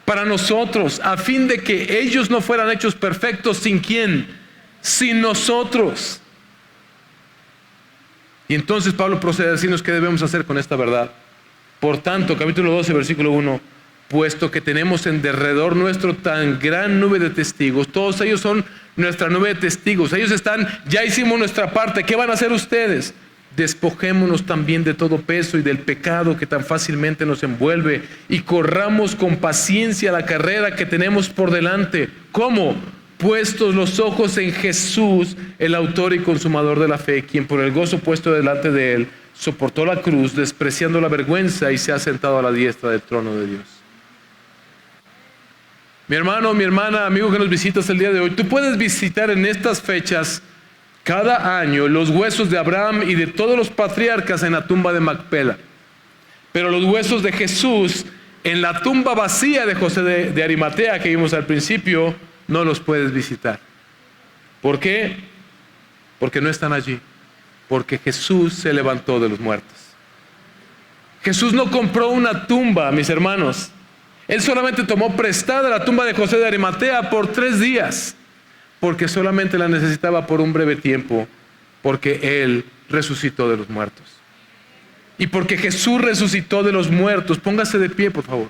Para nosotros, a fin de que ellos no fueran hechos perfectos. ¿Sin quién? Sin nosotros. Y entonces Pablo procede a decirnos qué debemos hacer con esta verdad. Por tanto, capítulo 12, versículo 1, puesto que tenemos en derredor nuestro tan gran nube de testigos. Todos ellos son nuestra nube de testigos. Ellos ya hicimos nuestra parte. ¿Qué van a hacer ustedes? Despojémonos también de todo peso y del pecado que tan fácilmente nos envuelve, y corramos con paciencia la carrera que tenemos por delante. ¿Cómo? Puestos los ojos en Jesús, el autor y consumador de la fe, quien por el gozo puesto delante de él soportó la cruz, despreciando la vergüenza, y se ha sentado a la diestra del trono de Dios. Mi hermano, mi hermana, amigo que nos visitas el día de hoy, tú puedes visitar en estas fechas cada año los huesos de Abraham y de todos los patriarcas en la tumba de Macpela. Pero los huesos de Jesús en la tumba vacía de José de Arimatea que vimos al principio, no los puedes visitar. ¿Por qué? Porque no están allí. Porque Jesús se levantó de los muertos. Jesús no compró una tumba, mis hermanos. Él solamente tomó prestada la tumba de José de Arimatea por 3 días, porque solamente la necesitaba por un breve tiempo, porque Él resucitó de los muertos. Y porque Jesús resucitó de los muertos, póngase de pie, por favor.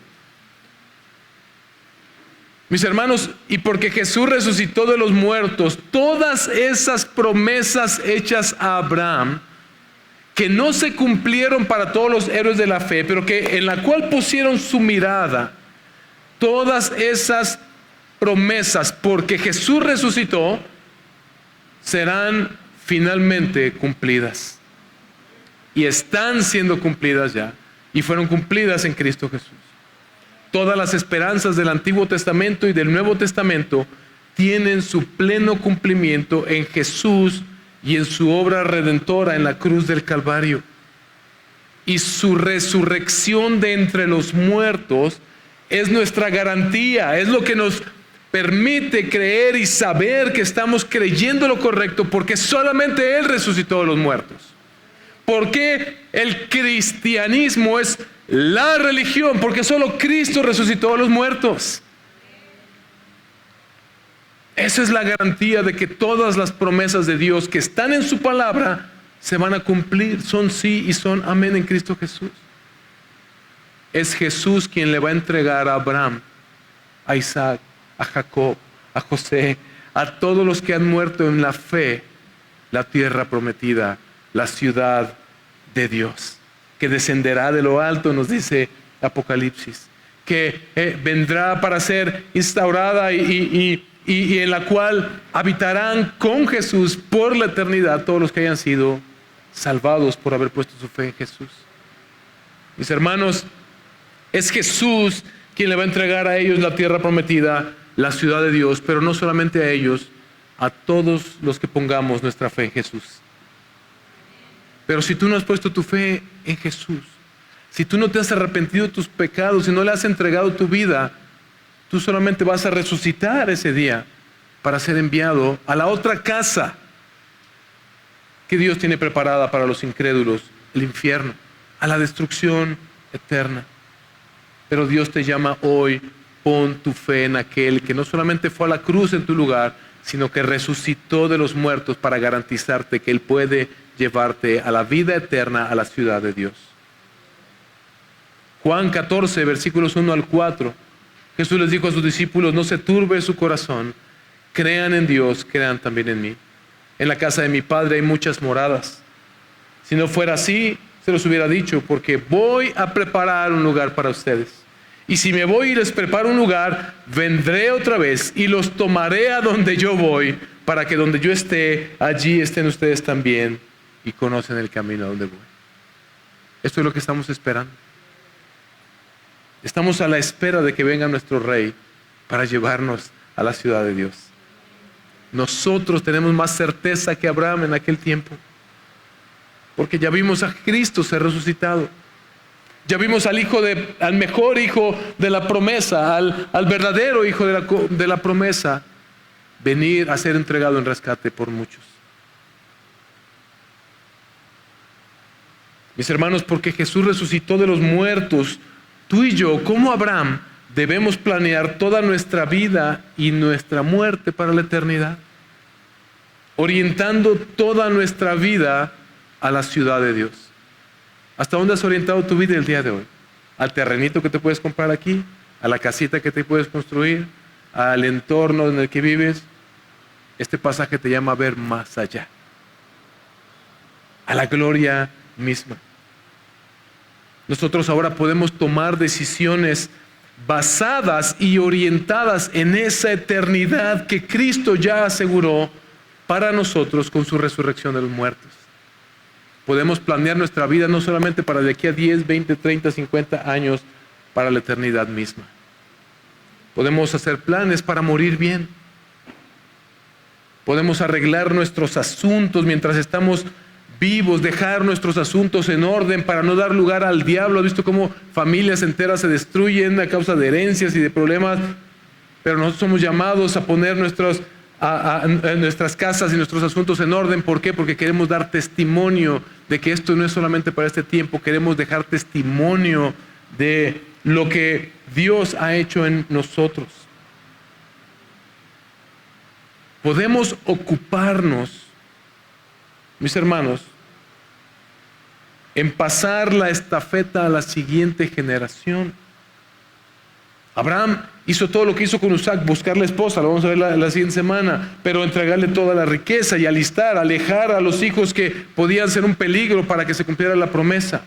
Mis hermanos, y porque Jesús resucitó de los muertos, todas esas promesas hechas a Abraham, que no se cumplieron para todos los héroes de la fe, pero que en la cual pusieron su mirada, todas esas promesas, porque Jesús resucitó, serán finalmente cumplidas. Y están siendo cumplidas ya, y fueron cumplidas en Cristo Jesús. Todas las esperanzas del Antiguo Testamento y del Nuevo Testamento tienen su pleno cumplimiento en Jesús y en su obra redentora en la cruz del Calvario. Y su resurrección de entre los muertos es nuestra garantía, es lo que nos permite creer y saber que estamos creyendo lo correcto, porque solamente Él resucitó de los muertos. ¿Por qué el cristianismo es la religión? Porque solo Cristo resucitó a los muertos. Esa es la garantía de que todas las promesas de Dios que están en su palabra se van a cumplir. Son sí y son amén en Cristo Jesús. Es Jesús quien le va a entregar a Abraham, a Isaac, a Jacob, a José, a todos los que han muerto en la fe, la tierra prometida, la ciudad de Dios, que descenderá de lo alto, nos dice Apocalipsis, que vendrá para ser instaurada y en la cual habitarán con Jesús por la eternidad todos los que hayan sido salvados por haber puesto su fe en Jesús. Mis hermanos, es Jesús quien le va a entregar a ellos la tierra prometida, la ciudad de Dios, pero no solamente a ellos, a todos los que pongamos nuestra fe en Jesús. Pero si tú no has puesto tu fe en Jesús, si tú no te has arrepentido de tus pecados, si no le has entregado tu vida, tú solamente vas a resucitar ese día para ser enviado a la otra casa que Dios tiene preparada para los incrédulos, el infierno, a la destrucción eterna. Pero Dios te llama hoy, pon tu fe en aquel que no solamente fue a la cruz en tu lugar, sino que resucitó de los muertos para garantizarte que Él puede llevarte a la vida eterna, a la ciudad de Dios. Juan 14, versículos 1 al 4. Jesús les dijo a sus discípulos: no se turbe su corazón, crean en Dios, crean también en mí. En la casa de mi Padre hay muchas moradas. Si no fuera así, se los hubiera dicho, porque voy a preparar un lugar para ustedes. Y si me voy y les preparo un lugar, vendré otra vez y los tomaré a donde yo voy, para que donde yo esté, allí estén ustedes también, y conocen el camino a donde voy. Esto es lo que estamos esperando. Estamos a la espera de que venga nuestro Rey para llevarnos a la ciudad de Dios. Nosotros tenemos más certeza que Abraham en aquel tiempo, porque ya vimos a Cristo ser resucitado. Ya vimos al mejor hijo de la promesa, al verdadero hijo de la promesa, venir a ser entregado en rescate por muchos. Mis hermanos, porque Jesús resucitó de los muertos, tú y yo, como Abraham, debemos planear toda nuestra vida y nuestra muerte para la eternidad, orientando toda nuestra vida a la ciudad de Dios. ¿Hasta dónde has orientado tu vida el día de hoy? ¿Al terrenito que te puedes comprar aquí? ¿A la casita que te puedes construir? ¿Al entorno en el que vives? Este pasaje te llama a ver más allá, a la gloria misma. Nosotros ahora podemos tomar decisiones basadas y orientadas en esa eternidad que Cristo ya aseguró para nosotros con su resurrección de los muertos. Podemos planear nuestra vida no solamente para de aquí a 10, 20, 30, 50 años, para la eternidad misma. Podemos hacer planes para morir bien. Podemos arreglar nuestros asuntos mientras estamos vivos, dejar nuestros asuntos en orden para no dar lugar al diablo. ¿Ha visto cómo familias enteras se destruyen a causa de herencias y de problemas? Pero nosotros somos llamados a poner nuestras casas y nuestros asuntos en orden. ¿Por qué? Porque queremos dar testimonio de que esto no es solamente para este tiempo. Queremos dejar testimonio de lo que Dios ha hecho en nosotros. Podemos ocuparnos, mis hermanos, en pasar la estafeta a la siguiente generación. Abraham hizo todo lo que hizo con Isaac, buscar la esposa, lo vamos a ver la siguiente semana, pero entregarle toda la riqueza y alejar a los hijos que podían ser un peligro para que se cumpliera la promesa.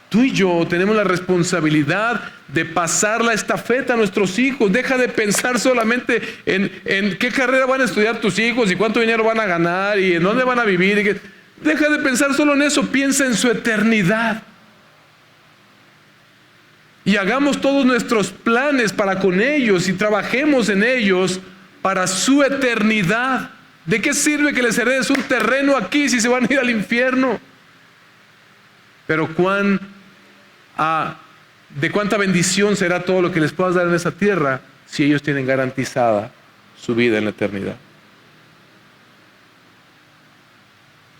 Tú y yo tenemos la responsabilidad de pasar la estafeta a nuestros hijos. Deja de pensar solamente en qué carrera van a estudiar tus hijos y cuánto dinero van a ganar y en dónde van a vivir. Deja de pensar solo en eso, piensa en su eternidad. Y hagamos todos nuestros planes para con ellos y trabajemos en ellos para su eternidad. ¿De qué sirve que les heredes un terreno aquí si se van a ir al infierno? Pero de cuánta bendición será todo lo que les puedas dar en esa tierra si ellos tienen garantizada su vida en la eternidad.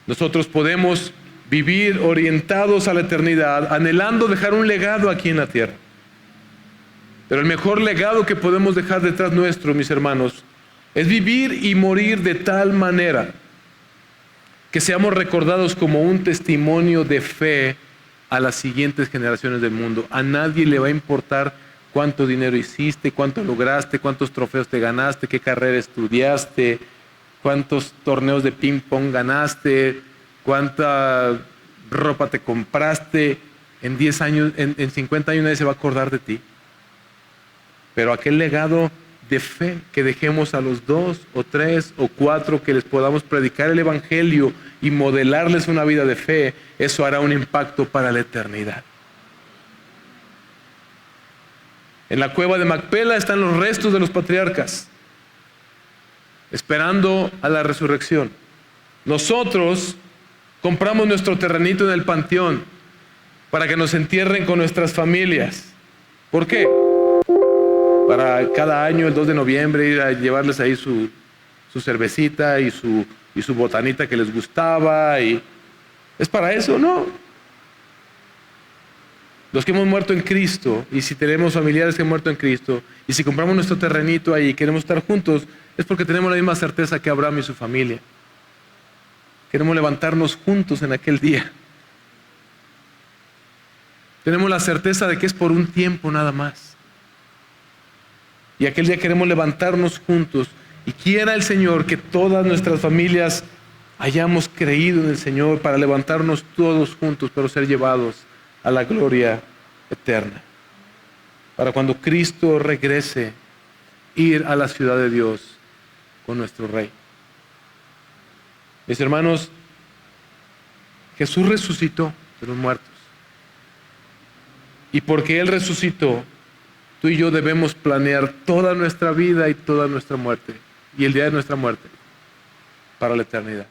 Nosotros podemos vivir orientados a la eternidad, anhelando dejar un legado aquí en la tierra. Pero el mejor legado que podemos dejar detrás nuestro, mis hermanos, es vivir y morir de tal manera que seamos recordados como un testimonio de fe a las siguientes generaciones del mundo. A nadie le va a importar cuánto dinero hiciste, cuánto lograste, cuántos trofeos te ganaste, qué carrera estudiaste, cuántos torneos de ping pong ganaste, cuánta ropa te compraste. En 10 años, en 50 años nadie se va a acordar de ti. Pero aquel legado de fe que dejemos a los 2 o 3 o 4 que les podamos predicar el evangelio y modelarles una vida de fe, eso hará un impacto para la eternidad. En la cueva de Macpela están los restos de los patriarcas, esperando a la resurrección. Nosotros compramos nuestro terrenito en el panteón para que nos entierren con nuestras familias. ¿Por qué? Para cada año, el 2 de noviembre, ir a llevarles ahí su cervecita y su botanita que les gustaba. Y ¿es para eso? No. Los que hemos muerto en Cristo, y si tenemos familiares que han muerto en Cristo, y si compramos nuestro terrenito ahí y queremos estar juntos, es porque tenemos la misma certeza que Abraham y su familia. Queremos levantarnos juntos en aquel día. Tenemos la certeza de que es por un tiempo nada más. Y aquel día queremos levantarnos juntos. Y quiera el Señor que todas nuestras familias hayamos creído en el Señor para levantarnos todos juntos, pero ser llevados a la gloria eterna. Para cuando Cristo regrese, ir a la ciudad de Dios con nuestro Rey. Mis hermanos, Jesús resucitó de los muertos. Y porque Él resucitó, tú y yo debemos planear toda nuestra vida y toda nuestra muerte, y el día de nuestra muerte, para la eternidad.